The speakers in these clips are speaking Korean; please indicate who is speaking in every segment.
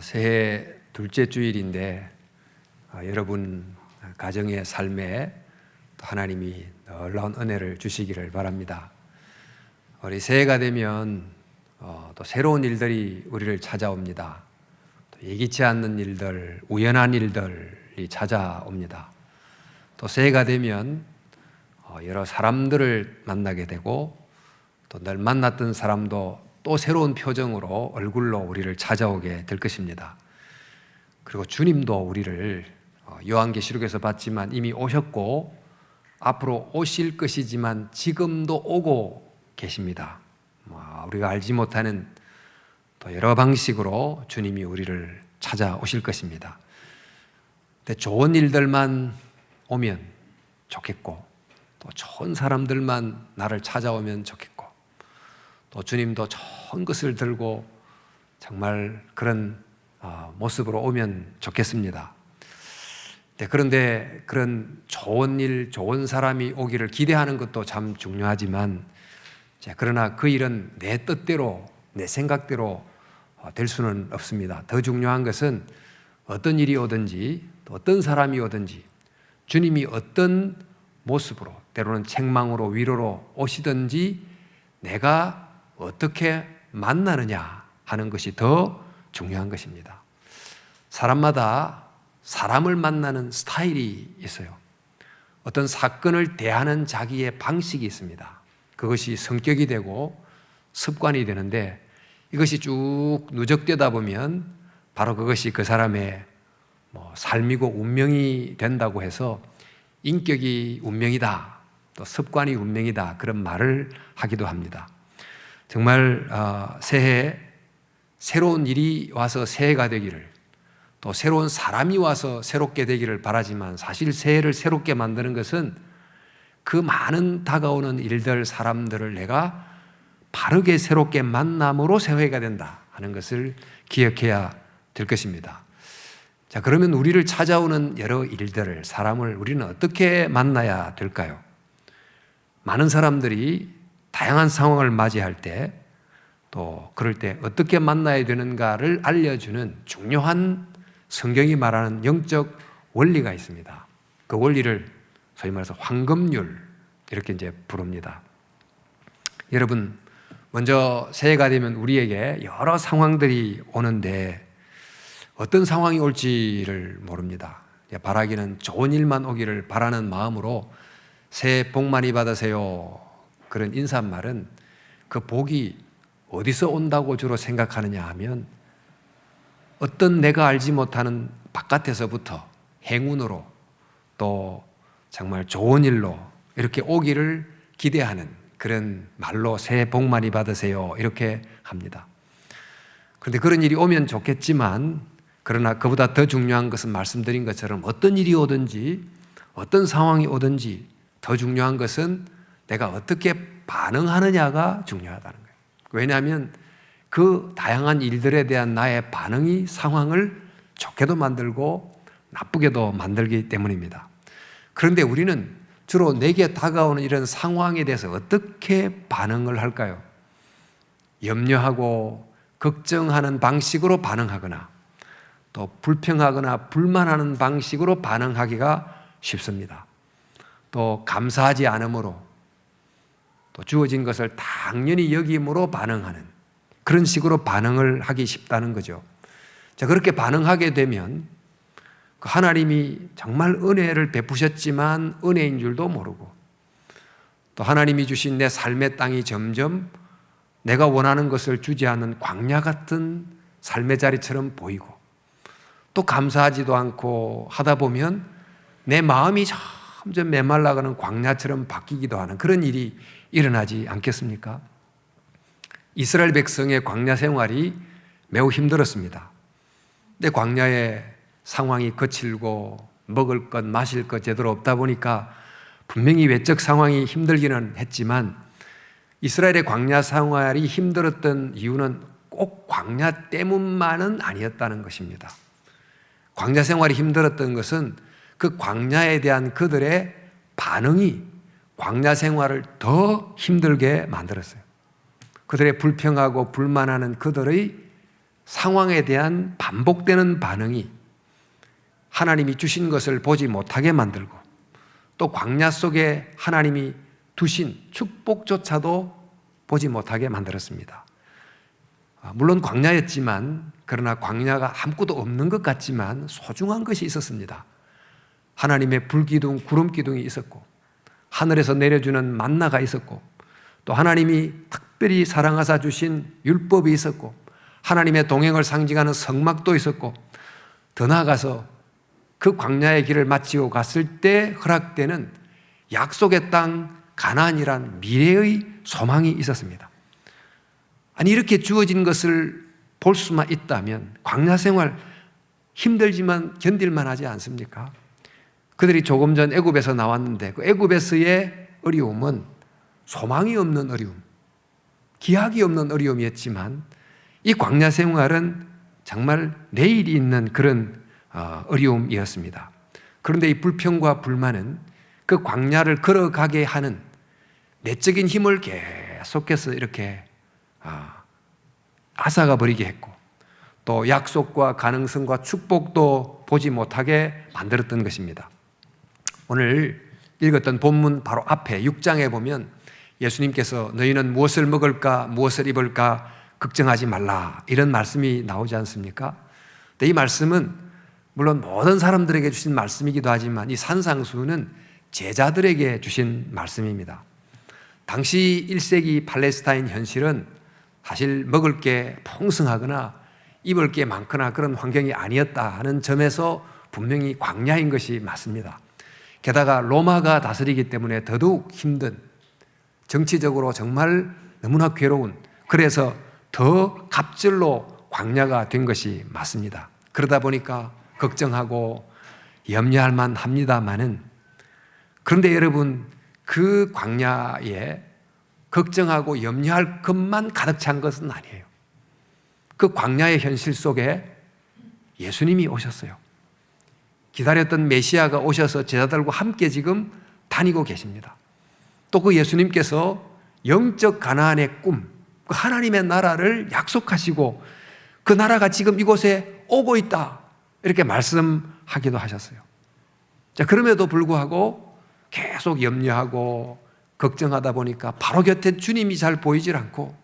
Speaker 1: 새해 둘째 주일인데 여러분 가정의 삶에 또 하나님이 놀라운 은혜를 주시기를 바랍니다. 우리 새해가 되면 또 새로운 일들이 우리를 찾아옵니다. 또 예기치 않는 일들, 우연한 일들이 찾아옵니다. 또 새해가 되면 여러 사람들을 만나게 되고 또 늘 만났던 사람도 또 새로운 표정으로 얼굴로 우리를 찾아오게 될 것입니다. 그리고 주님도 우리를 요한계시록에서 봤지만 이미 오셨고 앞으로 오실 것이지만 지금도 오고 계십니다. 우리가 알지 못하는 또 여러 방식으로 주님이 우리를 찾아오실 것입니다. 근데 좋은 일들만 오면 좋겠고 또 좋은 사람들만 나를 찾아오면 좋겠고 또 주님도 좋은 것을 들고 정말 그런 모습으로 오면 좋겠습니다. 그런데 그런 좋은 일, 좋은 사람이 오기를 기대하는 것도 참 중요하지만 그러나 그 일은 내 뜻대로, 내 생각대로 될 수는 없습니다. 더 중요한 것은 어떤 일이 오든지 또 어떤 사람이 오든지 주님이 어떤 모습으로 때로는 책망으로 위로로 오시든지 내가 어떻게 만나느냐 하는 것이 더 중요한 것입니다. 사람마다 사람을 만나는 스타일이 있어요. 어떤 사건을 대하는 자기의 방식이 있습니다. 그것이 성격이 되고 습관이 되는데 이것이 쭉 누적되다 보면 바로 그것이 그 사람의 삶이고 운명이 된다고 해서 인격이 운명이다, 또 습관이 운명이다 그런 말을 하기도 합니다. 정말 새해 새로운 일이 와서 새해가 되기를 또 새로운 사람이 와서 새롭게 되기를 바라지만 사실 새해를 새롭게 만드는 것은 그 많은 다가오는 일들, 사람들을 내가 바르게 새롭게 만남으로 새해가 된다 하는 것을 기억해야 될 것입니다. 자, 그러면 우리를 찾아오는 여러 일들을, 사람을 우리는 어떻게 만나야 될까요? 많은 사람들이 다양한 상황을 맞이할 때 또 그럴 때 어떻게 만나야 되는가를 알려주는 중요한 성경이 말하는 영적 원리가 있습니다. 그 원리를 소위 말해서 황금률 이렇게 이제 부릅니다. 여러분, 먼저 새해가 되면 우리에게 여러 상황들이 오는데 어떤 상황이 올지를 모릅니다. 바라기는 좋은 일만 오기를 바라는 마음으로 새해 복 많이 받으세요. 그런 인사말은 그 복이 어디서 온다고 주로 생각하느냐 하면 어떤 내가 알지 못하는 바깥에서부터 행운으로 또 정말 좋은 일로 이렇게 오기를 기대하는 그런 말로 새해 복 많이 받으세요 이렇게 합니다. 그런데 그런 일이 오면 좋겠지만 그러나 그보다 더 중요한 것은 말씀드린 것처럼 어떤 일이 오든지 어떤 상황이 오든지 더 중요한 것은 내가 어떻게 반응하느냐가 중요하다는 거예요. 왜냐하면 그 다양한 일들에 대한 나의 반응이 상황을 좋게도 만들고 나쁘게도 만들기 때문입니다. 그런데 우리는 주로 내게 다가오는 이런 상황에 대해서 어떻게 반응을 할까요? 염려하고 걱정하는 방식으로 반응하거나 또 불평하거나 불만하는 방식으로 반응하기가 쉽습니다. 또 감사하지 않으므로 또 주어진 것을 당연히 여김으로 반응하는 그런 식으로 반응을 하기 쉽다는 거죠. 자, 그렇게 반응하게 되면 하나님이 정말 은혜를 베푸셨지만 은혜인 줄도 모르고 또 하나님이 주신 내 삶의 땅이 점점 내가 원하는 것을 주지 않는 광야 같은 삶의 자리처럼 보이고 또 감사하지도 않고 하다 보면 내 마음이 점점 메말라가는 광야처럼 바뀌기도 하는 그런 일이 일어나지 않겠습니까? 이스라엘 백성의 광야 생활이 매우 힘들었습니다. 근데 광야의 상황이 거칠고 먹을 것, 마실 것 제대로 없다 보니까 분명히 외적 상황이 힘들기는 했지만 이스라엘의 광야 생활이 힘들었던 이유는 꼭 광야 때문만은 아니었다는 것입니다. 광야 생활이 힘들었던 것은 그 광야에 대한 그들의 반응이 광야 생활을 더 힘들게 만들었어요. 그들의 불평하고 불만하는 그들의 상황에 대한 반복되는 반응이 하나님이 주신 것을 보지 못하게 만들고, 또 광야 속에 하나님이 두신 축복조차도 보지 못하게 만들었습니다. 물론 광야였지만, 그러나 광야가 아무것도 없는 것 같지만 소중한 것이 있었습니다. 하나님의 불기둥, 구름기둥이 있었고, 하늘에서 내려주는 만나가 있었고, 또 하나님이 특별히 사랑하사 주신 율법이 있었고, 하나님의 동행을 상징하는 성막도 있었고, 더 나아가서 그 광야의 길을 마치고 갔을 때 허락되는 약속의 땅 가나안이란 미래의 소망이 있었습니다. 아니, 이렇게 주어진 것을 볼 수만 있다면 광야 생활 힘들지만 견딜만 하지 않습니까? 그들이 조금 전 애굽에서 나왔는데 그 애굽에서의 어려움은 소망이 없는 어려움, 기약이 없는 어려움이었지만, 이 광야 생활은 정말 내일이 있는 그런 어려움이었습니다. 그런데 이 불평과 불만은 그 광야를 걸어가게 하는 내적인 힘을 계속해서 이렇게 앗아가 버리게 했고, 또 약속과 가능성과 축복도 보지 못하게 만들었던 것입니다. 오늘 읽었던 본문 바로 앞에 6장에 보면 예수님께서 너희는 무엇을 먹을까 무엇을 입을까 걱정하지 말라, 이런 말씀이 나오지 않습니까? 근데 이 말씀은 물론 모든 사람들에게 주신 말씀이기도 하지만 이 산상수는 제자들에게 주신 말씀입니다. 당시 1세기 팔레스타인 현실은 사실 먹을 게 풍성하거나 입을 게 많거나 그런 환경이 아니었다 하는 점에서 분명히 광야인 것이 맞습니다. 게다가 로마가 다스리기 때문에 더더욱 힘든, 정치적으로 정말 너무나 괴로운, 그래서 더 갑절로 광야가 된 것이 맞습니다. 그러다 보니까 걱정하고 염려할 만합니다만은, 그런데 여러분, 그 광야에 걱정하고 염려할 것만 가득 찬 것은 아니에요. 그 광야의 현실 속에 예수님이 오셨어요. 기다렸던 메시아가 오셔서 제자들과 함께 지금 다니고 계십니다. 또 그 예수님께서 영적 가나안의 꿈, 그 하나님의 나라를 약속하시고 그 나라가 지금 이곳에 오고 있다, 이렇게 말씀하기도 하셨어요. 자, 그럼에도 불구하고 계속 염려하고 걱정하다 보니까 바로 곁에 주님이 잘 보이질 않고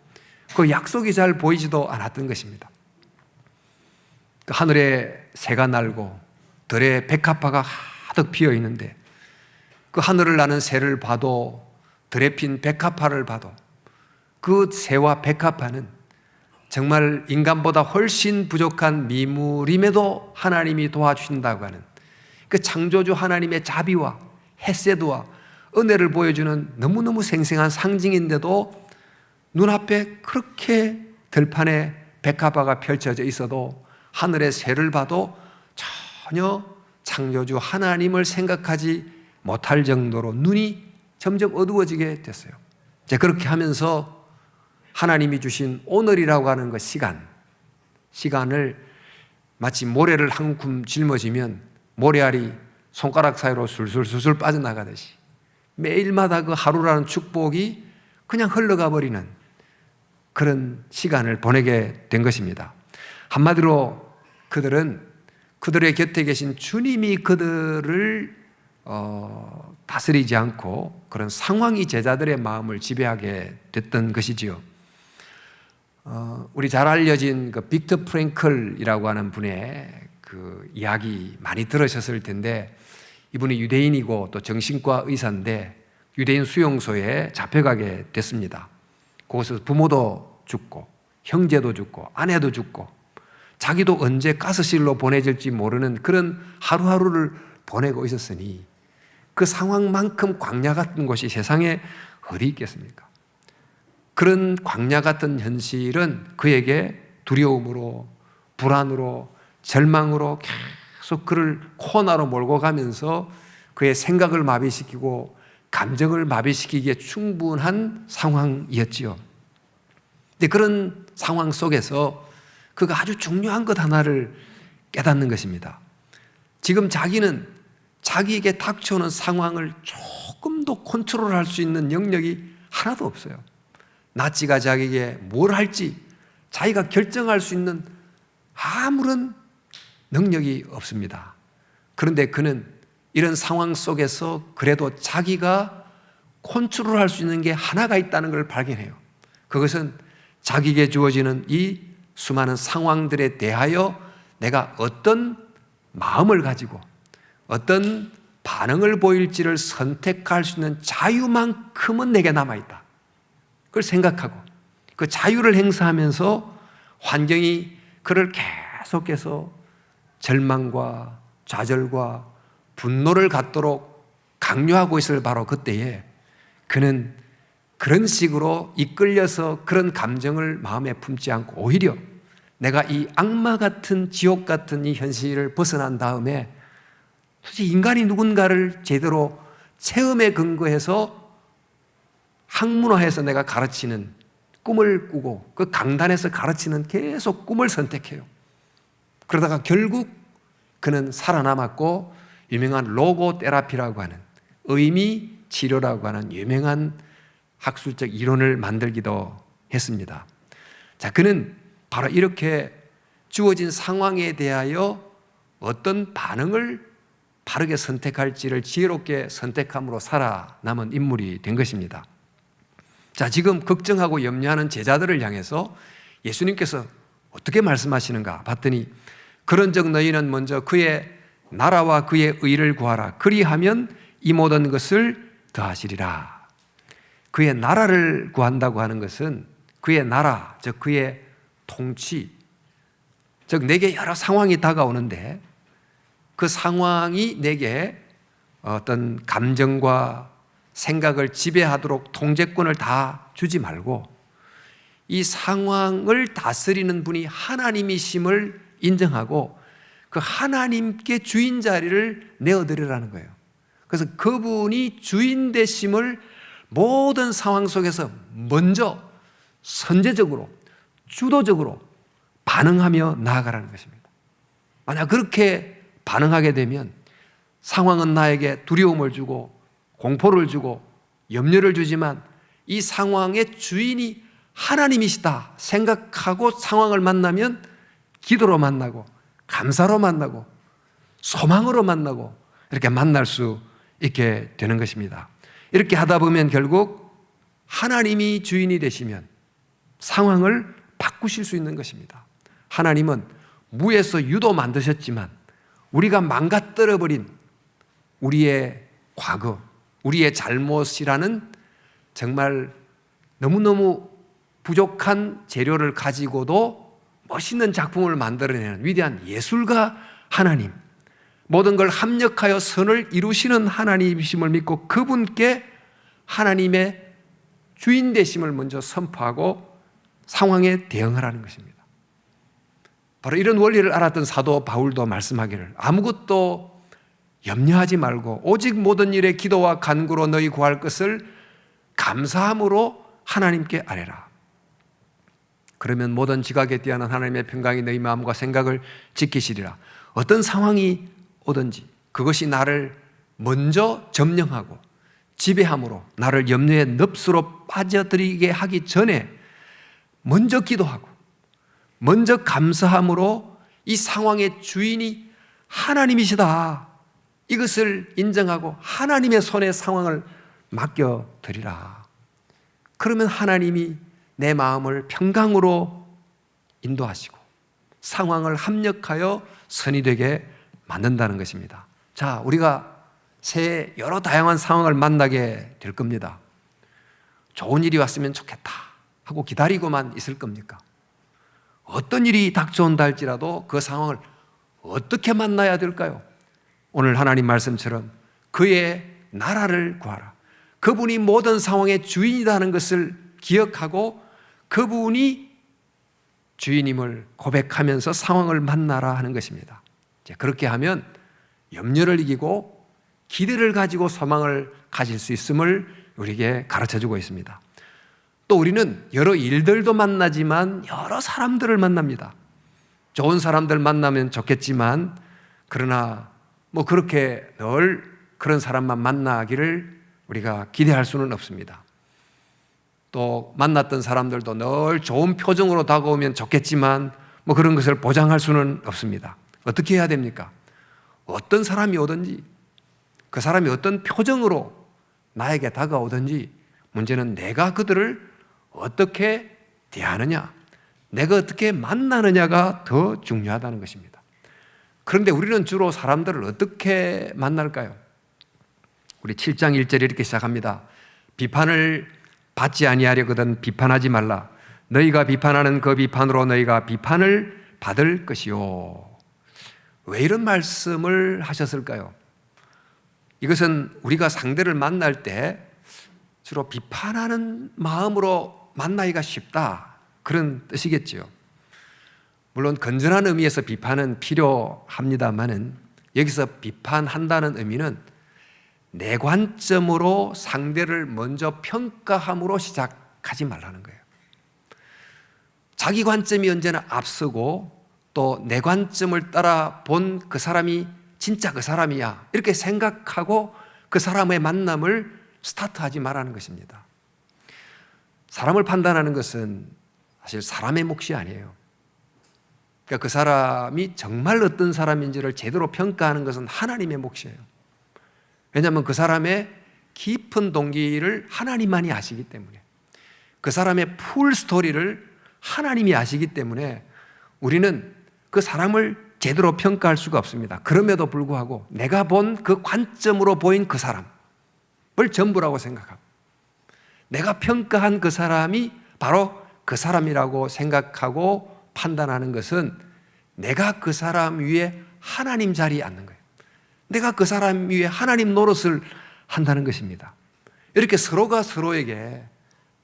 Speaker 1: 그 약속이 잘 보이지도 않았던 것입니다. 그 하늘에 새가 날고 들에 백합화가 가득 피어 있는데, 그 하늘을 나는 새를 봐도 들에 핀 백합화를 봐도 그 새와 백합화는 정말 인간보다 훨씬 부족한 미물임에도 하나님이 도와주신다고 하는 그 창조주 하나님의 자비와 햇새도와 은혜를 보여주는 너무너무 생생한 상징인데도 눈앞에 그렇게 들판에 백합화가 펼쳐져 있어도 하늘의 새를 봐도 전혀 창조주 하나님을 생각하지 못할 정도로 눈이 점점 어두워지게 됐어요. 이제 그렇게 하면서 하나님이 주신 오늘이라고 하는 그 시간을 마치 모래를 한 움큼 짊어지면 모래알이 손가락 사이로 술술술술 빠져나가듯이 매일마다 그 하루라는 축복이 그냥 흘러가 버리는 그런 시간을 보내게 된 것입니다. 한마디로 그들은 그들의 곁에 계신 주님이 그들을 다스리지 않고 그런 상황이 제자들의 마음을 지배하게 됐던 것이지요. 우리 잘 알려진 그 빅터 프랭클이라고 하는 분의 그 이야기 많이 들으셨을 텐데, 이분이 유대인이고 또 정신과 의사인데 유대인 수용소에 잡혀가게 됐습니다. 거기서 부모도 죽고 형제도 죽고 아내도 죽고 자기도 언제 가스실로 보내질지 모르는 그런 하루하루를 보내고 있었으니 그 상황만큼 광야 같은 곳이 세상에 어디 있겠습니까? 그런 광야 같은 현실은 그에게 두려움으로, 불안으로, 절망으로 계속 그를 코너로 몰고 가면서 그의 생각을 마비시키고 감정을 마비시키기에 충분한 상황이었지요. 근데 그런 상황 속에서 그가 아주 중요한 것 하나를 깨닫는 것입니다. 지금 자기는 자기에게 닥쳐오는 상황을 조금도 컨트롤할 수 있는 영역이 하나도 없어요. 나치가 자기에게 뭘 할지 자기가 결정할 수 있는 아무런 능력이 없습니다. 그런데 그는 이런 상황 속에서 그래도 자기가 컨트롤할 수 있는 게 하나가 있다는 걸 발견해요. 그것은 자기에게 주어지는 이 수많은 상황들에 대하여 내가 어떤 마음을 가지고 어떤 반응을 보일지를 선택할 수 있는 자유만큼은 내게 남아있다. 그걸 생각하고 그 자유를 행사하면서 환경이 그를 계속해서 절망과 좌절과 분노를 갖도록 강요하고 있을 바로 그때에 그는 그런 식으로 이끌려서 그런 감정을 마음에 품지 않고 오히려 내가 이 악마 같은 지옥 같은 이 현실을 벗어난 다음에 솔직히 인간이 누군가를 제대로 체험에 근거해서 학문화해서 내가 가르치는 꿈을 꾸고 그 강단에서 가르치는 계속 꿈을 선택해요. 그러다가 결국 그는 살아남았고 유명한 로고 테라피라고 하는 의미 치료라고 하는 유명한 학술적 이론을 만들기도 했습니다. 자, 그는 바로 이렇게 주어진 상황에 대하여 어떤 반응을 바르게 선택할지를 지혜롭게 선택함으로 살아남은 인물이 된 것입니다. 자, 지금 걱정하고 염려하는 제자들을 향해서 예수님께서 어떻게 말씀하시는가 봤더니 그런즉 너희는 먼저 그의 나라와 그의 의를 구하라. 그리하면 이 모든 것을 더하시리라. 그의 나라를 구한다고 하는 것은 그의 나라, 즉 그의 통치, 즉 내게 여러 상황이 다가오는데 그 상황이 내게 어떤 감정과 생각을 지배하도록 통제권을 다 주지 말고 이 상황을 다스리는 분이 하나님이심을 인정하고 그 하나님께 주인 자리를 내어드리라는 거예요. 그래서 그분이 주인 되심을 모든 상황 속에서 먼저 선제적으로 주도적으로 반응하며 나아가라는 것입니다. 만약 그렇게 반응하게 되면 상황은 나에게 두려움을 주고 공포를 주고 염려를 주지만 이 상황의 주인이 하나님이시다 생각하고 상황을 만나면 기도로 만나고 감사로 만나고 소망으로 만나고 이렇게 만날 수 있게 되는 것입니다. 이렇게 하다 보면 결국 하나님이 주인이 되시면 상황을 바꾸실 수 있는 것입니다. 하나님은 무에서 유도 만드셨지만 우리가 망가뜨려버린 우리의 과거, 우리의 잘못이라는 정말 너무너무 부족한 재료를 가지고도 멋있는 작품을 만들어내는 위대한 예술가 하나님, 모든 걸 합력하여 선을 이루시는 하나님이심을 믿고 그분께 하나님의 주인 되심을 먼저 선포하고 상황에 대응하라는 것입니다. 바로 이런 원리를 알았던 사도 바울도 말씀하기를 아무것도 염려하지 말고 오직 모든 일에 기도와 간구로 너희 구할 것을 감사함으로 하나님께 아뢰라. 그러면 모든 지각에 뛰어난 하나님의 평강이 너희 마음과 생각을 지키시리라. 어떤 상황이 오든지 그것이 나를 먼저 점령하고 지배함으로 나를 염려의 늪으로 빠져들이게 하기 전에 먼저 기도하고 먼저 감사함으로 이 상황의 주인이 하나님이시다 이것을 인정하고 하나님의 손에 상황을 맡겨드리라. 그러면 하나님이 내 마음을 평강으로 인도하시고 상황을 합력하여 선이 되게 만든다는 것입니다. 자, 우리가 새해 여러 다양한 상황을 만나게 될 겁니다. 좋은 일이 왔으면 좋겠다 하고 기다리고만 있을 겁니까? 어떤 일이 닥쳐온다 할지라도 그 상황을 어떻게 만나야 될까요? 오늘 하나님 말씀처럼 그의 나라를 구하라. 그분이 모든 상황의 주인이라는 것을 기억하고 그분이 주인임을 고백하면서 상황을 만나라 하는 것입니다. 그렇게 하면 염려를 이기고 기대를 가지고 소망을 가질 수 있음을 우리에게 가르쳐주고 있습니다. 또 우리는 여러 일들도 만나지만 여러 사람들을 만납니다. 좋은 사람들 만나면 좋겠지만 그러나 그렇게 늘 그런 사람만 만나기를 우리가 기대할 수는 없습니다. 또 만났던 사람들도 늘 좋은 표정으로 다가오면 좋겠지만 뭐 그런 것을 보장할 수는 없습니다. 어떻게 해야 됩니까? 어떤 사람이 오든지 그 사람이 어떤 표정으로 나에게 다가오든지 문제는 내가 그들을 어떻게 대하느냐, 내가 어떻게 만나느냐가 더 중요하다는 것입니다. 그런데 우리는 주로 사람들을 어떻게 만날까요? 우리 7장 1절에 이렇게 시작합니다. 비판을 받지 아니하려거든 비판하지 말라. 너희가 비판하는 그 비판으로 너희가 비판을 받을 것이요. 왜 이런 말씀을 하셨을까요? 이것은 우리가 상대를 만날 때 주로 비판하는 마음으로 만나기가 쉽다, 그런 뜻이겠지요. 물론 건전한 의미에서 비판은 필요합니다만은 여기서 비판한다는 의미는 내 관점으로 상대를 먼저 평가함으로 시작하지 말라는 거예요. 자기 관점이 언제나 앞서고 또 내 관점을 따라 본 그 사람이 진짜 그 사람이야 이렇게 생각하고 그 사람의 만남을 스타트하지 말라는 것입니다. 사람을 판단하는 것은 사실 사람의 몫이 아니에요. 그러니까 그 사람이 정말 어떤 사람인지를 제대로 평가하는 것은 하나님의 몫이에요. 왜냐하면 그 사람의 깊은 동기를 하나님만이 아시기 때문에, 그 사람의 풀 스토리를 하나님이 아시기 때문에 우리는 그 사람을 제대로 평가할 수가 없습니다. 그럼에도 불구하고 내가 본 그 관점으로 보인 그 사람을 전부라고 생각하고 내가 평가한 그 사람이 바로 그 사람이라고 생각하고 판단하는 것은 내가 그 사람 위에 하나님 자리에 앉는 거예요. 내가 그 사람 위에 하나님 노릇을 한다는 것입니다. 이렇게 서로가 서로에게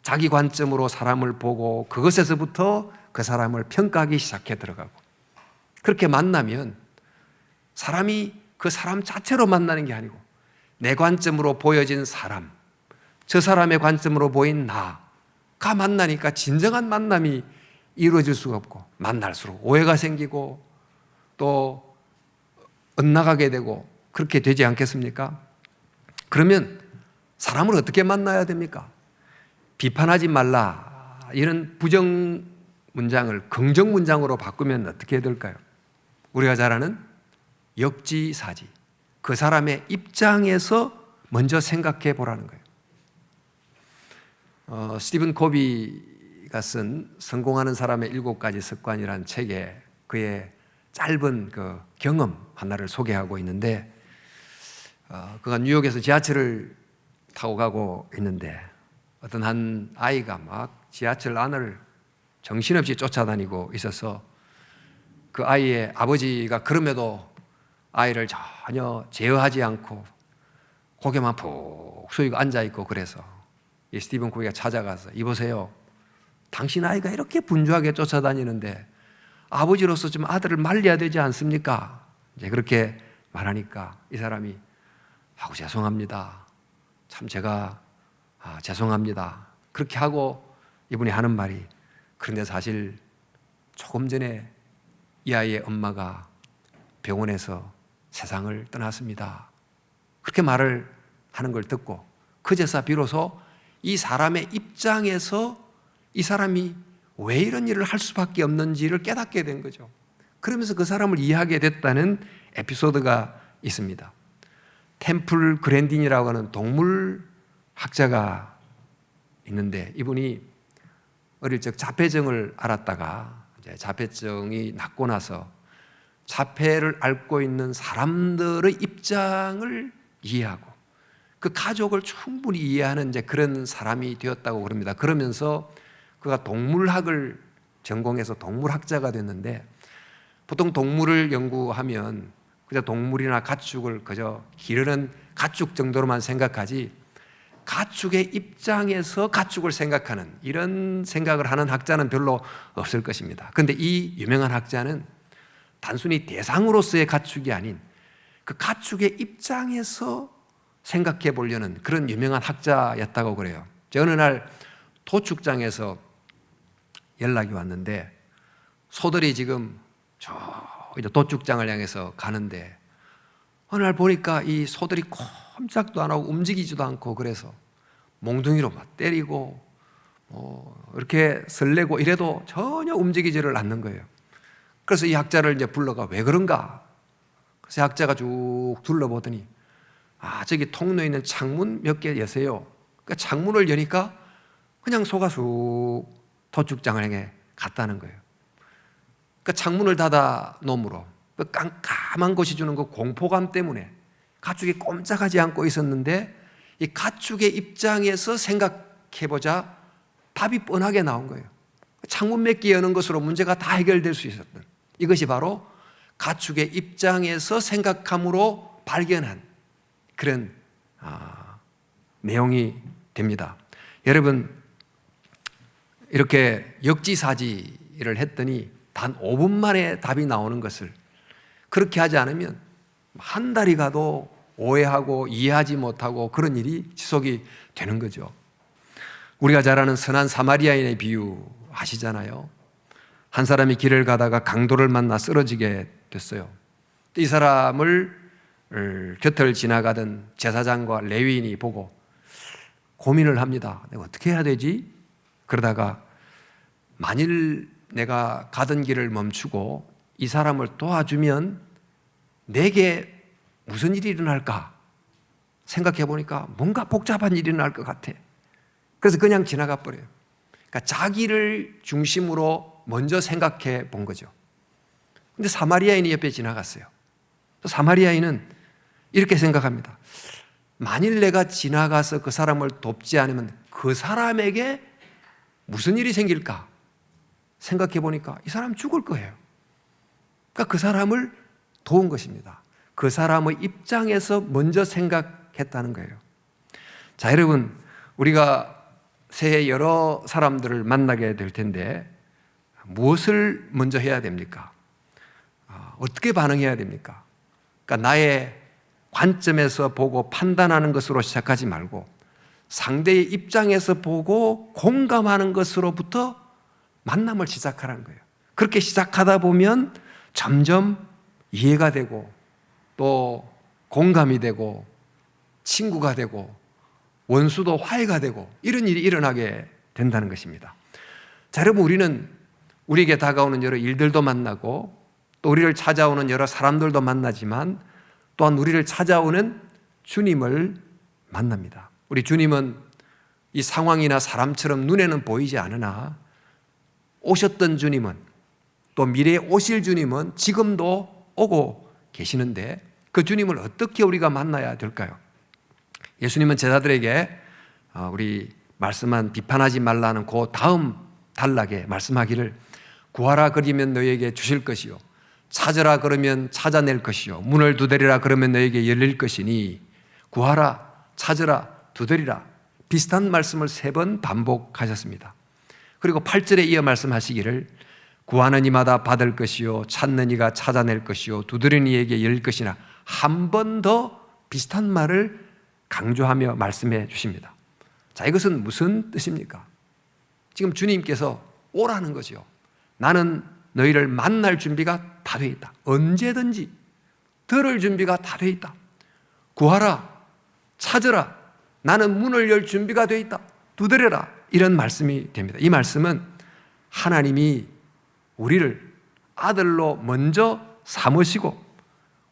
Speaker 1: 자기 관점으로 사람을 보고 그것에서부터 그 사람을 평가하기 시작해 들어가고, 그렇게 만나면 사람이 그 사람 자체로 만나는 게 아니고 내 관점으로 보여진 사람, 저 사람의 관점으로 보인 나가 만나니까 진정한 만남이 이루어질 수가 없고, 만날수록 오해가 생기고 또 엇나가게 되고 그렇게 되지 않겠습니까? 그러면 사람을 어떻게 만나야 됩니까? 비판하지 말라, 이런 부정 문장을 긍정 문장으로 바꾸면 어떻게 될까요? 우리가 잘 아는 역지사지, 그 사람의 입장에서 먼저 생각해 보라는 거예요. 스티븐 코비가 쓴 성공하는 사람의 7가지 습관이라는 책에 그의 짧은 그 경험 하나를 소개하고 있는데, 그가 뉴욕에서 지하철을 타고 가고 있는데 어떤 한 아이가 막 지하철 안을 정신없이 쫓아다니고 있어서 그 아이의 아버지가 그럼에도 아이를 전혀 제어하지 않고 고개만 푹 숙이고 앉아있고, 그래서 이 스티븐 코비가 찾아가서 이보세요, 당신 아이가 이렇게 분주하게 쫓아다니는데 아버지로서 좀 아들을 말려야 되지 않습니까? 이제 그렇게 말하니까 이 사람이 아우 죄송합니다, 참 제가 죄송합니다 그렇게 하고 이분이 하는 말이, 그런데 사실 조금 전에 이 아이의 엄마가 병원에서 세상을 떠났습니다, 그렇게 말을 하는 걸 듣고 그제서 비로소 이 사람의 입장에서 이 사람이 왜 이런 일을 할 수밖에 없는지를 깨닫게 된 거죠. 그러면서 그 사람을 이해하게 됐다는 에피소드가 있습니다. 템플 그랜딘이라고 하는 동물학자가 있는데, 이분이 어릴 적 자폐증을 앓았다가 이제 자폐증이 낫고 나서 자폐를 앓고 있는 사람들의 입장을 이해하고 그 가족을 충분히 이해하는 이제 그런 사람이 되었다고 그럽니다. 그러면서 그가 동물학을 전공해서 동물학자가 됐는데, 보통 동물을 연구하면 그저 동물이나 가축을 그저 기르는 가축 정도로만 생각하지 가축의 입장에서 가축을 생각하는 이런 생각을 하는 학자는 별로 없을 것입니다. 그런데 이 유명한 학자는 단순히 대상으로서의 가축이 아닌 그 가축의 입장에서 생각해 보려는 그런 유명한 학자였다고 그래요. 어느 날 도축장에서 연락이 왔는데 소들이 지금 저 도축장을 향해서 가는데 어느 날 보니까 이 소들이 꼼짝도 안 하고 움직이지도 않고, 그래서 몽둥이로 막 때리고 이렇게 설레고 이래도 전혀 움직이지를 않는 거예요. 그래서 이 학자를 이제 불러가 왜 그런가? 그래서 학자가 쭉 둘러보더니 저기 통로에 있는 창문 몇 개 여세요. 그러니까 창문을 여니까 그냥 소가 쑥 도축장을 향해 갔다는 거예요. 그러니까 창문을 닫아 놓음으로 그 깜깜한 곳이 주는 그 공포감 때문에 가축이 꼼짝하지 않고 있었는데 이 가축의 입장에서 생각해보자 답이 뻔하게 나온 거예요. 창문 몇 개 여는 것으로 문제가 다 해결될 수 있었던 이것이 바로 가축의 입장에서 생각함으로 발견한 그런 내용이 됩니다. 여러분, 이렇게 역지사지를 했더니 단 5분 만에 답이 나오는 것을 그렇게 하지 않으면 한 달이 가도 오해하고 이해하지 못하고 그런 일이 지속이 되는 거죠. 우리가 잘 아는 선한 사마리아인의 비유 아시잖아요. 한 사람이 길을 가다가 강도를 만나 쓰러지게 됐어요. 이 사람을 곁을 지나가던 제사장과 레위인이 보고 고민을 합니다. 내가 어떻게 해야 되지? 그러다가 만일 내가 가던 길을 멈추고 이 사람을 도와주면 내게 무슨 일이 일어날까? 생각해 보니까 뭔가 복잡한 일이 일어날 것 같아. 그래서 그냥 지나가 버려요. 그러니까 자기를 중심으로 먼저 생각해 본 거죠. 근데 사마리아인이 옆에 지나갔어요. 사마리아인은 이렇게 생각합니다. 만일 내가 지나가서 그 사람을 돕지 않으면 그 사람에게 무슨 일이 생길까? 생각해 보니까 이 사람 죽을 거예요. 그러니까 그 사람을 도운 것입니다. 그 사람의 입장에서 먼저 생각했다는 거예요. 자, 여러분, 우리가 새해 여러 사람들을 만나게 될 텐데 무엇을 먼저 해야 됩니까? 어떻게 반응해야 됩니까? 그러니까 나의 관점에서 보고 판단하는 것으로 시작하지 말고 상대의 입장에서 보고 공감하는 것으로부터 만남을 시작하라는 거예요. 그렇게 시작하다 보면 점점 이해가 되고 또 공감이 되고 친구가 되고 원수도 화해가 되고 이런 일이 일어나게 된다는 것입니다. 자, 여러분, 우리는 우리에게 다가오는 여러 일들도 만나고 또 우리를 찾아오는 여러 사람들도 만나지만 또한 우리를 찾아오는 주님을 만납니다. 우리 주님은 이 상황이나 사람처럼 눈에는 보이지 않으나 오셨던 주님은 또 미래에 오실 주님은 지금도 오고 계시는데 그 주님을 어떻게 우리가 만나야 될까요? 예수님은 제자들에게 우리 말씀한 비판하지 말라는 그 다음 단락에 말씀하기를 구하라 그러면 너희에게 주실 것이요 찾으라 그러면 찾아낼 것이요 문을 두드리라 그러면 너희에게 열릴 것이니 구하라 찾으라 두드리라 비슷한 말씀을 3번 반복하셨습니다. 그리고 8절에 이어 말씀하시기를 구하는 이마다 받을 것이요 찾는 이가 찾아낼 것이요 두드리는 이에게 열릴 것이나 한 번 더 비슷한 말을 강조하며 말씀해 주십니다. 자, 이것은 무슨 뜻입니까? 지금 주님께서 오라는 거죠. 나는 너희를 만날 준비가 다 돼 있다. 언제든지 들을 준비가 다 돼 있다. 구하라, 찾으라. 나는 문을 열 준비가 돼 있다. 두드려라. 이런 말씀이 됩니다. 이 말씀은 하나님이 우리를 아들로 먼저 삼으시고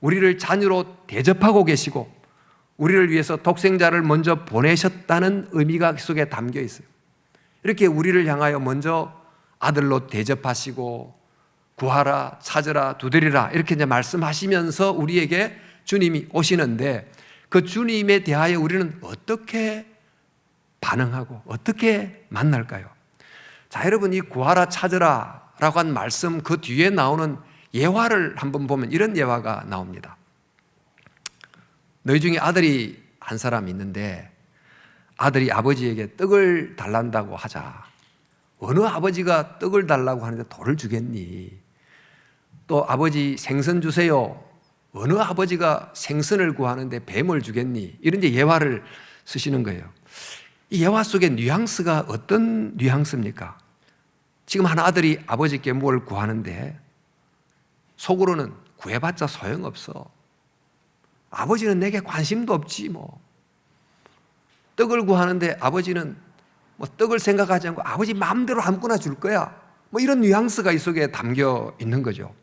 Speaker 1: 우리를 자녀로 대접하고 계시고 우리를 위해서 독생자를 먼저 보내셨다는 의미가 속에 담겨 있어요. 이렇게 우리를 향하여 먼저 아들로 대접하시고 구하라, 찾으라, 두드리라 이렇게 이제 말씀하시면서 우리에게 주님이 오시는데 그 주님에 대하여 우리는 어떻게 반응하고 어떻게 만날까요? 자, 여러분, 이 구하라, 찾으라 라고 한 말씀 그 뒤에 나오는 예화를 한번 보면 이런 예화가 나옵니다. 너희 중에 아들이 한 사람 있는데 아들이 아버지에게 떡을 달란다고 하자. 어느 아버지가 떡을 달라고 하는데 돌을 주겠니? 또 아버지 생선 주세요. 어느 아버지가 생선을 구하는데 뱀을 주겠니? 이런 이제 예화를 쓰시는 거예요. 이 예화 속의 뉘앙스가 어떤 뉘앙스입니까? 지금 한 아들이 아버지께 뭘 구하는데 속으로는 구해봤자 소용없어. 아버지는 내게 관심도 없지 뭐. 떡을 구하는데 아버지는 뭐 떡을 생각하지 않고 아버지 마음대로 아무거나 줄 거야. 뭐 이런 뉘앙스가 이 속에 담겨 있는 거죠.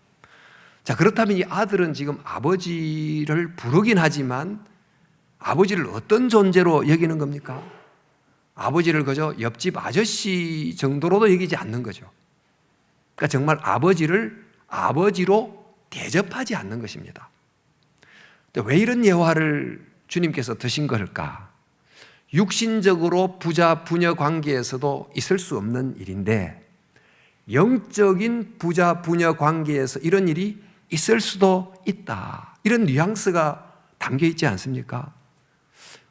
Speaker 1: 자, 그렇다면 이 아들은 지금 아버지를 부르긴 하지만 아버지를 어떤 존재로 여기는 겁니까? 아버지를 그저 옆집 아저씨 정도로도 여기지 않는 거죠. 그러니까 정말 아버지를 아버지로 대접하지 않는 것입니다. 왜 이런 예화를 주님께서 드신 걸까? 육신적으로 부자 부녀 관계에서도 있을 수 없는 일인데 영적인 부자 부녀 관계에서 이런 일이 있을 수도 있다. 이런 뉘앙스가 담겨 있지 않습니까?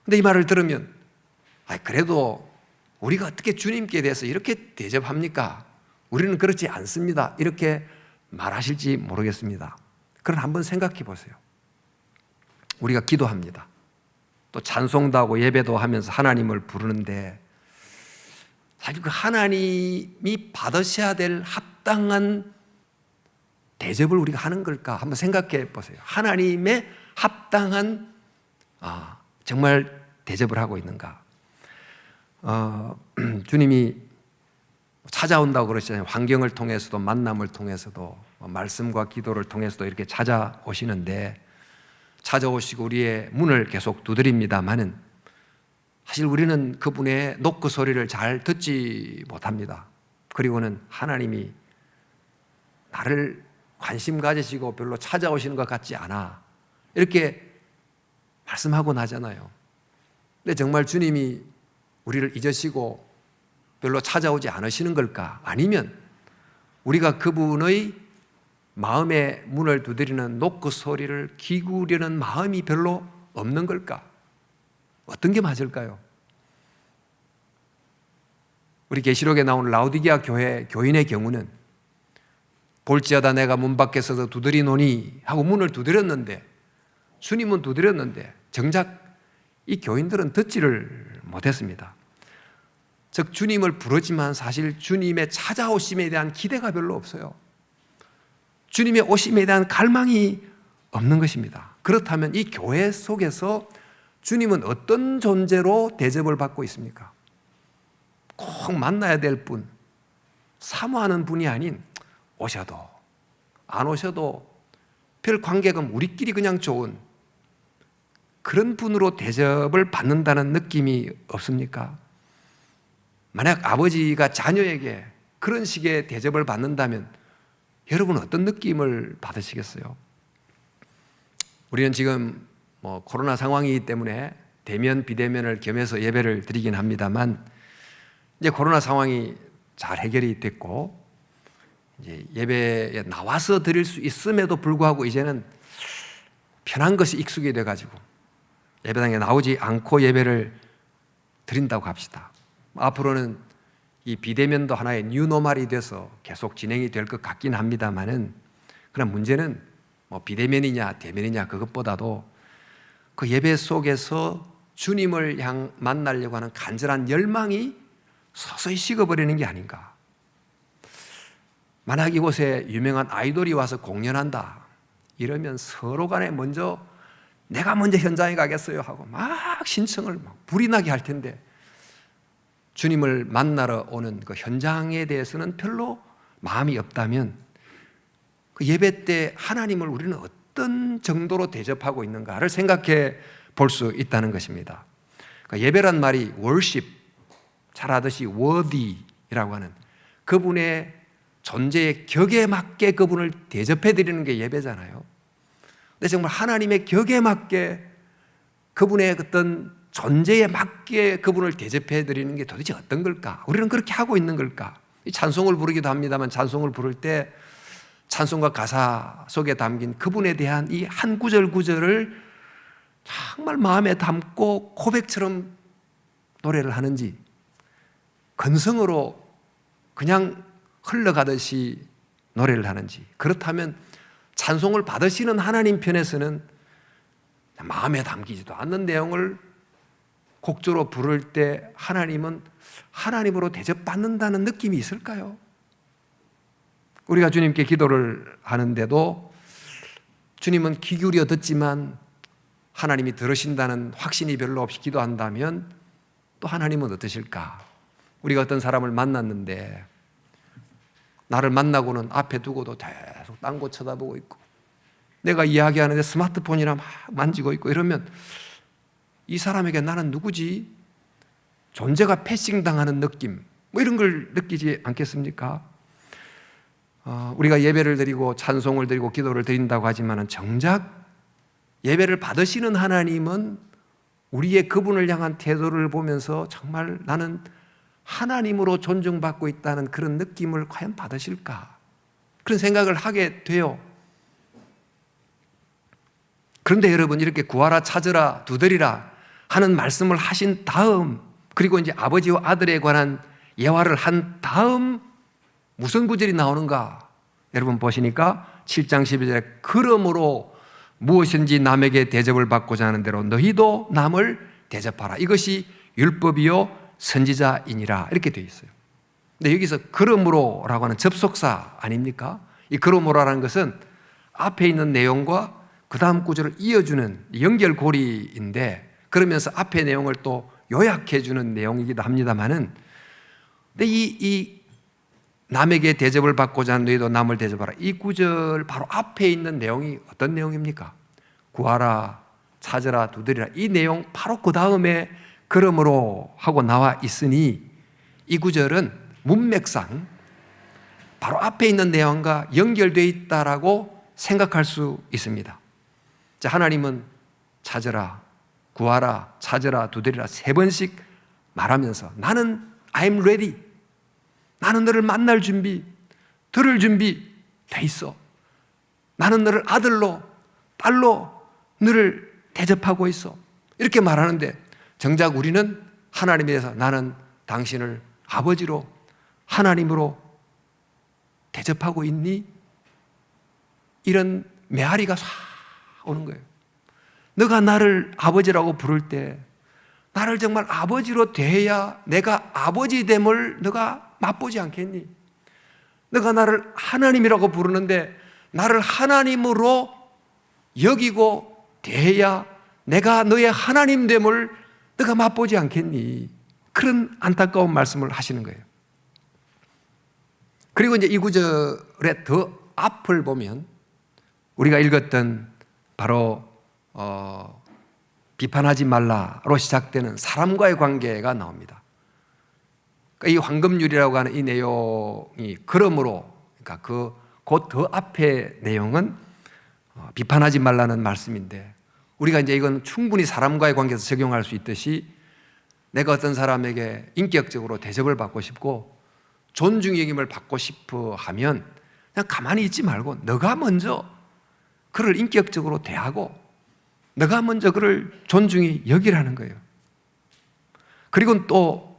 Speaker 1: 근데 이 말을 들으면 그래도 우리가 어떻게 주님께 대해서 이렇게 대접합니까? 우리는 그렇지 않습니다. 이렇게 말하실지 모르겠습니다. 그러나 한번 생각해 보세요. 우리가 기도합니다. 또 찬송도 하고 예배도 하면서 하나님을 부르는데 사실 그 하나님이 받으셔야 될 합당한 대접을 우리가 하는 걸까? 한번 생각해 보세요. 하나님의 합당한 정말 대접을 하고 있는가? 주님이 찾아온다고 그러시잖아요. 환경을 통해서도 만남을 통해서도 말씀과 기도를 통해서도 이렇게 찾아오시는데 찾아오시고 우리의 문을 계속 두드립니다마는 사실 우리는 그분의 노크 소리를 잘 듣지 못합니다. 그리고는 하나님이 나를 관심 가지시고 별로 찾아오시는 것 같지 않아 이렇게 말씀하곤 하잖아요. 근데 정말 주님이 우리를 잊으시고 별로 찾아오지 않으시는 걸까? 아니면 우리가 그분의 마음의 문을 두드리는 노크 소리를 기울이는 마음이 별로 없는 걸까? 어떤 게 맞을까요? 우리 계시록에 나오는 라오디게아 교회 교인의 경우는 볼지어다 내가 문 밖에서도 두드리노니 하고 문을 두드렸는데 주님은 두드렸는데 정작 이 교인들은 듣지를 못했습니다. 즉 주님을 부르지만 사실 주님의 찾아오심에 대한 기대가 별로 없어요. 주님의 오심에 대한 갈망이 없는 것입니다. 그렇다면 이 교회 속에서 주님은 어떤 존재로 대접을 받고 있습니까? 꼭 만나야 될 분, 사모하는 분이 아닌 오셔도 안 오셔도 별 관계가 우리끼리 그냥 좋은 그런 분으로 대접을 받는다는 느낌이 없습니까? 만약 아버지가 자녀에게 그런 식의 대접을 받는다면 여러분은 어떤 느낌을 받으시겠어요? 우리는 지금 코로나 상황이기 때문에 대면 비대면을 겸해서 예배를 드리긴 합니다만 이제 코로나 상황이 잘 해결이 됐고 이제 예배에 나와서 드릴 수 있음에도 불구하고 이제는 편한 것이 익숙이 돼가지고 예배당에 나오지 않고 예배를 드린다고 합시다. 앞으로는 이 비대면도 하나의 뉴노멀이 돼서 계속 진행이 될 것 같긴 합니다만은 그런 문제는 비대면이냐 대면이냐 그것보다도 그 예배 속에서 주님을 만나려고 하는 간절한 열망이 서서히 식어버리는 게 아닌가. 만약 이곳에 유명한 아이돌이 와서 공연한다 이러면 서로 간에 내가 먼저 현장에 가겠어요 하고 막 신청을 불이 나게 할 텐데 주님을 만나러 오는 그 현장에 대해서는 별로 마음이 없다면 그 예배 때 하나님을 우리는 어떤 정도로 대접하고 있는가를 생각해 볼 수 있다는 것입니다. 그러니까 예배란 말이 worship, 잘 아듯이 worthy라고 하는 그분의 존재의 격에 맞게 그분을 대접해 드리는 게 예배잖아요. 근데 정말 하나님의 격에 맞게 그분의 어떤 존재에 맞게 그분을 대접해 드리는 게 도대체 어떤 걸까? 우리는 그렇게 하고 있는 걸까? 찬송을 부르기도 합니다만 찬송을 부를 때 찬송가 가사 속에 담긴 그분에 대한 이 한 구절 구절을 정말 마음에 담고 고백처럼 노래를 하는지 건성으로 그냥 흘러가듯이 노래를 하는지 그렇다면 찬송을 받으시는 하나님 편에서는 마음에 담기지도 않는 내용을 곡조로 부를 때 하나님은 하나님으로 대접받는다는 느낌이 있을까요? 우리가 주님께 기도를 하는데도 주님은 귀 기울여 듣지만 하나님이 들으신다는 확신이 별로 없이 기도한다면 또 하나님은 어떠실까? 우리가 어떤 사람을 만났는데 나를 만나고는 앞에 두고도 계속 딴 곳 쳐다보고 있고 내가 이야기하는데 스마트폰이나 막 만지고 있고 이러면 이 사람에게 나는 누구지? 존재가 패싱당하는 느낌, 뭐 이런 걸 느끼지 않겠습니까? 우리가 예배를 드리고 찬송을 드리고 기도를 드린다고 하지만 정작 예배를 받으시는 하나님은 우리의 그분을 향한 태도를 보면서 정말 나는 하나님으로 존중받고 있다는 그런 느낌을 과연 받으실까? 그런 생각을 하게 돼요. 그런데 여러분, 이렇게 구하라, 찾으라, 두드리라 하는 말씀을 하신 다음, 그리고 이제 아버지와 아들에 관한 예화를 한 다음 무슨 구절이 나오는가? 여러분 보시니까 7장 12절에 그러므로 무엇인지 남에게 대접을 받고자 하는 대로 너희도 남을 대접하라. 이것이 율법이요 선지자이니라. 이렇게 되어 있어요. 근데 여기서 그러므로라고 하는 접속사 아닙니까? 이 그러므로라는 것은 앞에 있는 내용과 그 다음 구절을 이어주는 연결고리인데, 그러면서 앞의 내용을 또 요약해주는 내용이기도 합니다만은, 근데 이 남에게 대접을 받고자 하는 너희도 남을 대접하라, 이 구절 바로 앞에 있는 내용이 어떤 내용입니까? 구하라, 찾으라, 두드리라, 이 내용 바로 그 다음에 그러므로 하고 나와 있으니 이 구절은 문맥상 바로 앞에 있는 내용과 연결되어 있다라고 생각할 수 있습니다. 자, 하나님은 찾으라, 구하라, 찾으라, 두드리라 3번씩 말하면서 나는 I'm ready, 나는 너를 만날 준비, 들을 준비 돼 있어. 나는 너를 아들로, 딸로 너를 대접하고 있어. 이렇게 말하는데 정작 우리는 하나님에 대해서 나는 당신을 아버지로, 하나님으로 대접하고 있니? 이런 메아리가 싹 오는 거예요. 너가 나를 아버지라고 부를 때 나를 정말 아버지로 대해야 내가 아버지됨을 너가 맛보지 않겠니? 너가 나를 하나님이라고 부르는데 나를 하나님으로 여기고 대해야 내가 너의 하나님됨을 너가 맛보지 않겠니? 그런 안타까운 말씀을 하시는 거예요. 그리고 이제 이 구절의 더 앞을 보면 우리가 읽었던 바로 비판하지 말라로 시작되는 사람과의 관계가 나옵니다. 그러니까 이 황금률이라고 하는 이 내용이 그러므로, 그러니까 곧 더 앞의 내용은 비판하지 말라는 말씀인데, 우리가 이제 이건 충분히 사람과의 관계에서 적용할 수 있듯이 내가 어떤 사람에게 인격적으로 대접을 받고 싶고 존중 여김을 받고 싶어 하면 그냥 가만히 있지 말고 너가 먼저 그를 인격적으로 대하고 너가 먼저 그를 존중히 여기라는 거예요. 그리고 또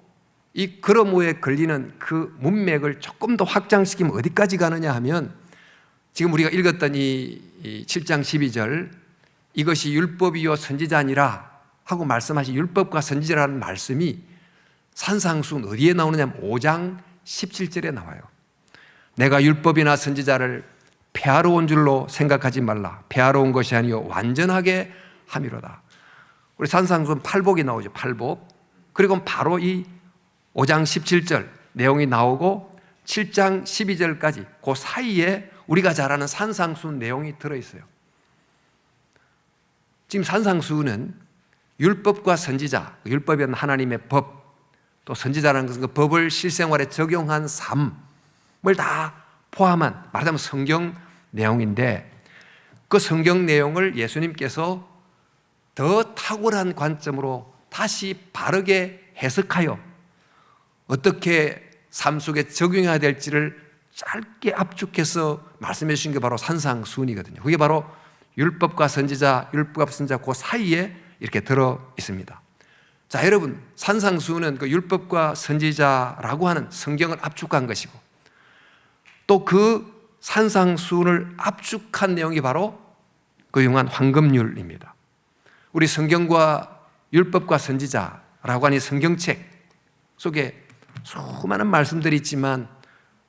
Speaker 1: 이 그러므로에 걸리는 그 문맥을 조금 더 확장시키면 어디까지 가느냐 하면, 지금 우리가 읽었던 이 7장 12절 이것이 율법이요 선지자니라 하고 말씀하신 율법과 선지자라는 말씀이 산상수훈 어디에 나오느냐면 5장 17절에 나와요. 내가 율법이나 선지자를 폐하러 온 줄로 생각하지 말라. 폐하러 온 것이 아니요 완전하게 함이로다. 우리 산상수훈 팔복이 나오죠. 팔복. 그리고 바로 이 5장 17절 내용이 나오고 7장 12절까지 그 사이에 우리가 잘 아는 산상수훈 내용이 들어있어요. 지금 산상수훈은 율법과 선지자, 율법은 하나님의 법, 또 선지자라는 것은 그 법을 실생활에 적용한 삶을 다 포함한, 말하자면 성경 내용인데, 그 성경 내용을 예수님께서 더 탁월한 관점으로 다시 바르게 해석하여 어떻게 삶 속에 적용해야 될지를 짧게 압축해서 말씀해 주신 게 바로 산상수훈이거든요. 그게 바로 율법과 선지자, 율법과 선지자 그 사이에 이렇게 들어 있습니다. 자, 여러분, 산상수훈은 그 율법과 선지자라고 하는 성경을 압축한 것이고, 또 그 산상수훈을 압축한 내용이 바로 그 유명한 황금률입니다. 우리 성경과 율법과 선지자라고 하는 성경책 속에 수많은 말씀들이 있지만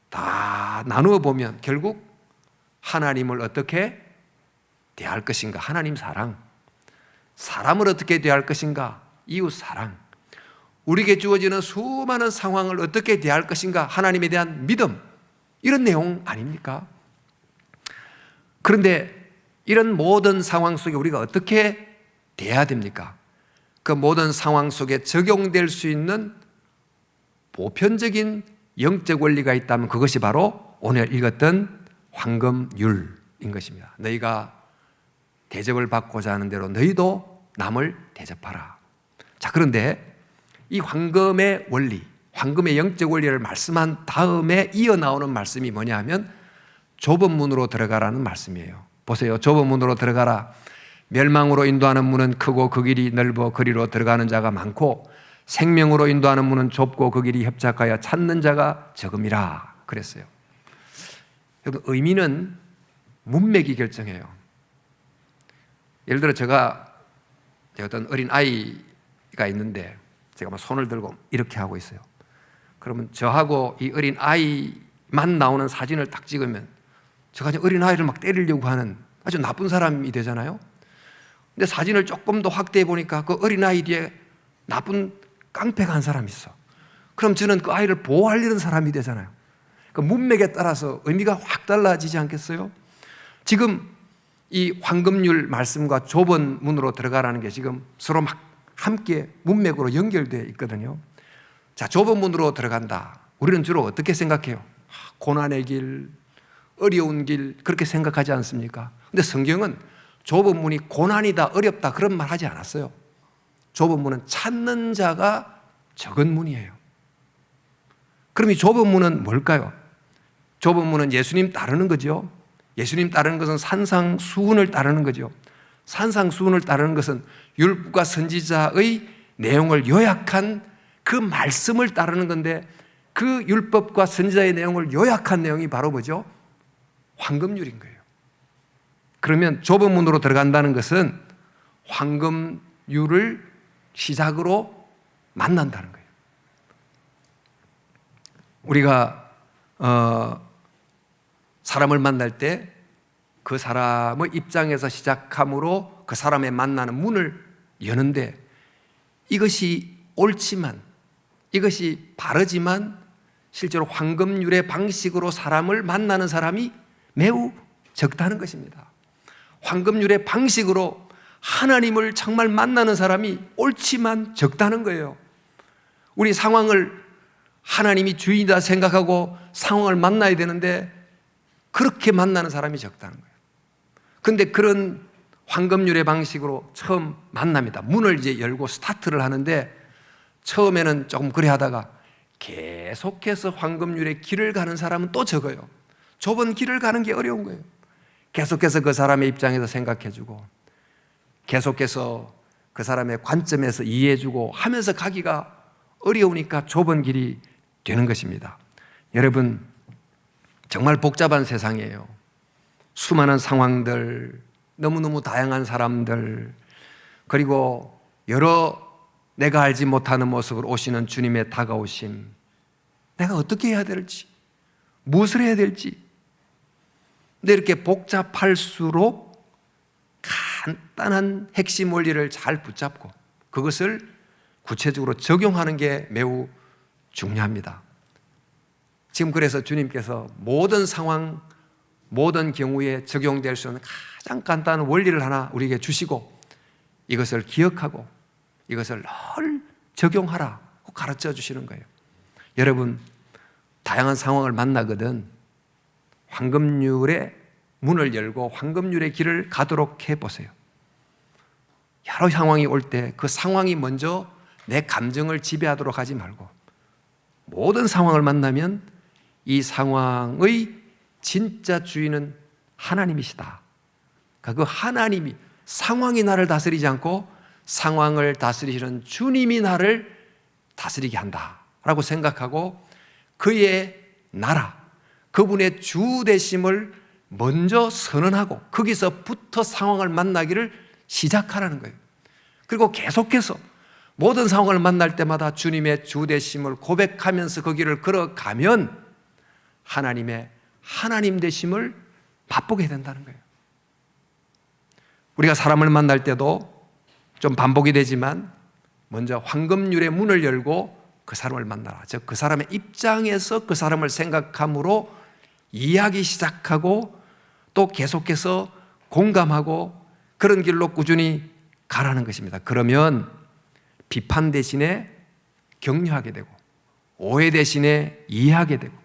Speaker 1: 다 나누어 보면 결국 하나님을 어떻게 대할 것인가, 하나님 사랑, 사람을 어떻게 대할 것인가, 이웃 사랑, 우리에게 주어지는 수많은 상황을 어떻게 대할 것인가, 하나님에 대한 믿음, 이런 내용 아닙니까? 그런데 이런 모든 상황 속에 우리가 어떻게 대해야 됩니까? 그 모든 상황 속에 적용될 수 있는 보편적인 영적 원리가 있다면 그것이 바로 오늘 읽었던 황금률인 것입니다. 너희가 대접을 받고자 하는 대로 너희도 남을 대접하라. 자, 그런데 이 황금의 원리, 황금의 영적 원리를 말씀한 다음에 이어 나오는 말씀이 뭐냐 하면 좁은 문으로 들어가라는 말씀이에요. 보세요. 좁은 문으로 들어가라. 멸망으로 인도하는 문은 크고 그 길이 넓어 그리로 들어가는 자가 많고 생명으로 인도하는 문은 좁고 그 길이 협착하여 찾는 자가 적음이라 그랬어요. 여러분, 의미는 문맥이 결정해요. 예를 들어 제가 어떤 어린 아이가 있는데 제가 막 손을 들고 이렇게 하고 있어요. 그러면 저하고 이 어린 아이만 나오는 사진을 딱 찍으면 제가 어린 아이를 막 때리려고 하는 아주 나쁜 사람이 되잖아요. 근데 사진을 조금 더 확대해 보니까 그 어린 아이 뒤에 나쁜 깡패가 한 사람이 있어. 그럼 저는 그 아이를 보호하려는 사람이 되잖아요. 그 문맥에 따라서 의미가 확 달라지지 않겠어요? 지금 이 황금률 말씀과 좁은 문으로 들어가라는 게 지금 서로 막 함께 문맥으로 연결되어 있거든요. 자, 좁은 문으로 들어간다. 우리는 주로 어떻게 생각해요? 고난의 길, 어려운 길, 그렇게 생각하지 않습니까? 근데 성경은 좁은 문이 고난이다, 어렵다 그런 말 하지 않았어요. 좁은 문은 찾는 자가 적은 문이에요. 그럼 이 좁은 문은 뭘까요? 좁은 문은 예수님 따르는 거죠. 예수님 따르는 것은 산상수훈을 따르는 거죠. 산상수훈을 따르는 것은 율법과 선지자의 내용을 요약한 그 말씀을 따르는 건데 그 율법과 선지자의 내용을 요약한 내용이 바로 뭐죠? 황금률인 거예요. 그러면 좁은 문으로 들어간다는 것은 황금률을 시작으로 만난다는 거예요. 우리가 사람을 만날 때 그 사람의 입장에서 시작함으로 그 사람의 만나는 문을 여는데 이것이 옳지만 이것이 바르지만 실제로 황금률의 방식으로 사람을 만나는 사람이 매우 적다는 것입니다. 황금률의 방식으로 하나님을 정말 만나는 사람이 옳지만 적다는 거예요. 우리 상황을 하나님이 주인이다 생각하고 상황을 만나야 되는데 그렇게 만나는 사람이 적다는 거예요. 그런데 그런 황금률의 방식으로 처음 만납니다. 문을 이제 열고 스타트를 하는데 처음에는 조금 그래 하다가 계속해서 황금률의 길을 가는 사람은 또 적어요. 좁은 길을 가는 게 어려운 거예요. 계속해서 그 사람의 입장에서 생각해주고 계속해서 그 사람의 관점에서 이해해주고 하면서 가기가 어려우니까 좁은 길이 되는 것입니다. 여러분, 정말 복잡한 세상이에요. 수많은 상황들, 너무너무 다양한 사람들, 그리고 여러 내가 알지 못하는 모습으로 오시는 주님의 다가오심, 내가 어떻게 해야 될지, 무엇을 해야 될지. 근데 이렇게 복잡할수록 간단한 핵심 원리를 잘 붙잡고 그것을 구체적으로 적용하는 게 매우 중요합니다. 지금 그래서 주님께서 모든 상황, 모든 경우에 적용될 수 있는 가장 간단한 원리를 하나 우리에게 주시고 이것을 기억하고 이것을 늘 적용하라고 가르쳐 주시는 거예요. 여러분, 다양한 상황을 만나거든 황금률의 문을 열고 황금률의 길을 가도록 해보세요. 여러 상황이 올 때 그 상황이 먼저 내 감정을 지배하도록 하지 말고 모든 상황을 만나면 이 상황의 진짜 주인은 하나님이시다. 그 하나님이, 상황이 나를 다스리지 않고 상황을 다스리시는 주님이 나를 다스리게 한다라고 생각하고 그의 나라, 그분의 주 되심을 먼저 선언하고 거기서부터 상황을 만나기를 시작하라는 거예요. 그리고 계속해서 모든 상황을 만날 때마다 주님의 주 되심을 고백하면서 그 길을 걸어가면 하나님의 하나님 되심을 맛보게 된다는 거예요. 우리가 사람을 만날 때도 좀 반복이 되지만 먼저 황금률의 문을 열고 그 사람을 만나라. 즉 그 사람의 입장에서 그 사람을 생각함으로 이해하기 시작하고 또 계속해서 공감하고 그런 길로 꾸준히 가라는 것입니다. 그러면 비판 대신에 격려하게 되고, 오해 대신에 이해하게 되고,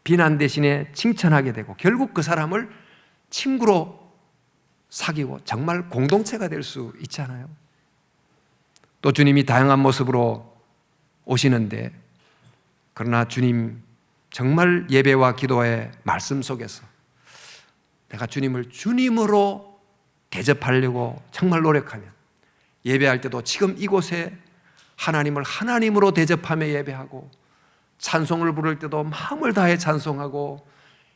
Speaker 1: 비난 대신에 칭찬하게 되고, 결국 그 사람을 친구로 사귀고 정말 공동체가 될 수 있잖아요. 또 주님이 다양한 모습으로 오시는데, 그러나 주님 정말 예배와 기도의 말씀 속에서 내가 주님을 주님으로 대접하려고 정말 노력하면, 예배할 때도 지금 이곳에 하나님을 하나님으로 대접하며 예배하고, 찬송을 부를 때도 마음을 다해 찬송하고,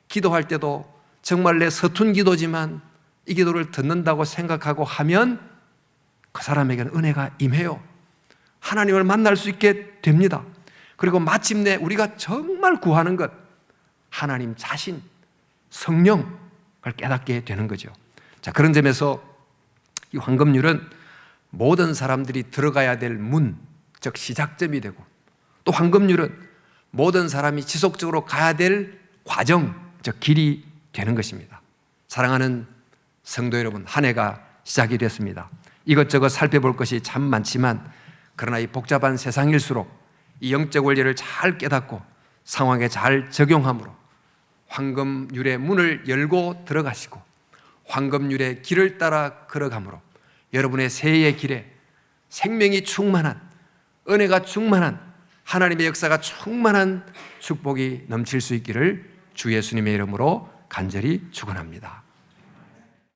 Speaker 1: 기도할 때도 정말 내 서툰 기도지만 이 기도를 듣는다고 생각하고 하면 그 사람에게는 은혜가 임해요. 하나님을 만날 수 있게 됩니다. 그리고 마침내 우리가 정말 구하는 것, 하나님 자신, 성령을 깨닫게 되는 거죠. 자, 그런 점에서 이 황금률은 모든 사람들이 들어가야 될 문, 즉 시작점이 되고, 또 황금률은 모든 사람이 지속적으로 가야 될 과정, 즉 길이 되는 것입니다. 사랑하는 성도 여러분, 한 해가 시작이 됐습니다. 이것저것 살펴볼 것이 참 많지만, 그러나 이 복잡한 세상일수록 이 영적 원리를 잘 깨닫고 상황에 잘 적용함으로 황금률의 문을 열고 들어가시고 황금률의 길을 따라 걸어가므로 여러분의 새해의 길에 생명이 충만한, 은혜가 충만한, 하나님의 역사가 충만한 축복이 넘칠 수 있기를 주 예수님의 이름으로 간절히 축원합니다.